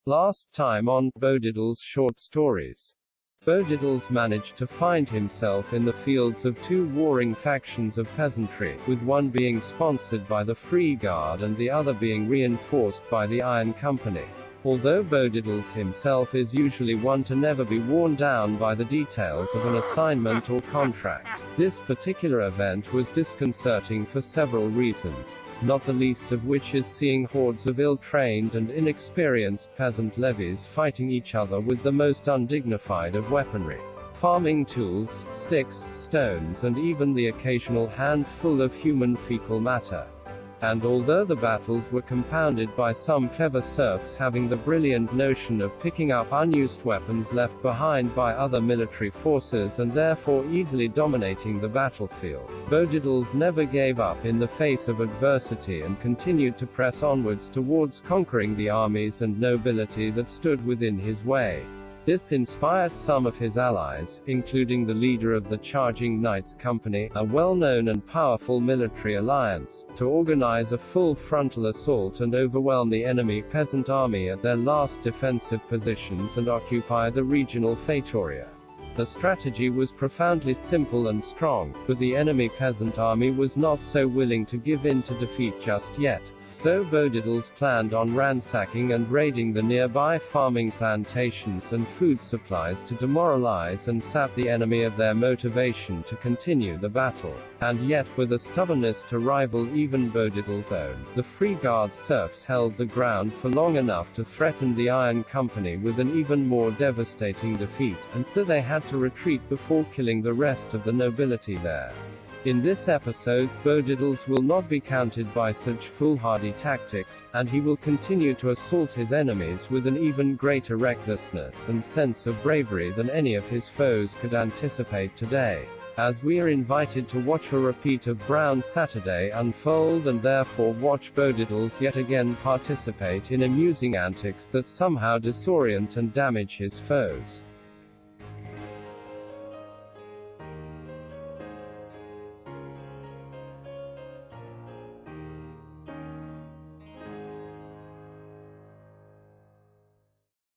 Last time on Bodiddles Short Stories. Bodiddles managed to find himself in the fields of two warring factions of peasantry, with one being sponsored by the Free Guard and the other being reinforced by the Iron Company. Although Bodiddles himself is usually one to never be worn down by the details of an assignment or contract, this particular event was disconcerting for several reasons, not the least of which is seeing hordes of ill-trained and inexperienced peasant levies fighting each other with the most undignified of weaponry. Farming tools, sticks, stones, and even the occasional handful of human fecal matter. And although the battles were compounded by some clever serfs having the brilliant notion of picking up unused weapons left behind by other military forces and therefore easily dominating the battlefield, Bodiddles never gave up in the face of adversity and continued to press onwards towards conquering the armies and nobility that stood within his way. This inspired some of his allies, including the leader of the Charging Knights Company, a well-known and powerful military alliance, to organize a full frontal assault and overwhelm the enemy peasant army at their last defensive positions and occupy the regional Feitoria. The strategy was profoundly simple and strong, but the enemy peasant army was not so willing to give in to defeat just yet. So Bodiddles planned on ransacking and raiding the nearby farming plantations and food supplies to demoralize and sap the enemy of their motivation to continue the battle. And yet, with a stubbornness to rival even Bodiddles' own, the Free Guard serfs held the ground for long enough to threaten the Iron Company with an even more devastating defeat, and so they had to retreat before killing the rest of the nobility there. In this episode, Bodiddles will not be counted by such foolhardy tactics, and he will continue to assault his enemies with an even greater recklessness and sense of bravery than any of his foes could anticipate today. As we are invited to watch a repeat of Brown Saturday unfold and therefore watch Bodiddles yet again participate in amusing antics that somehow disorient and damage his foes.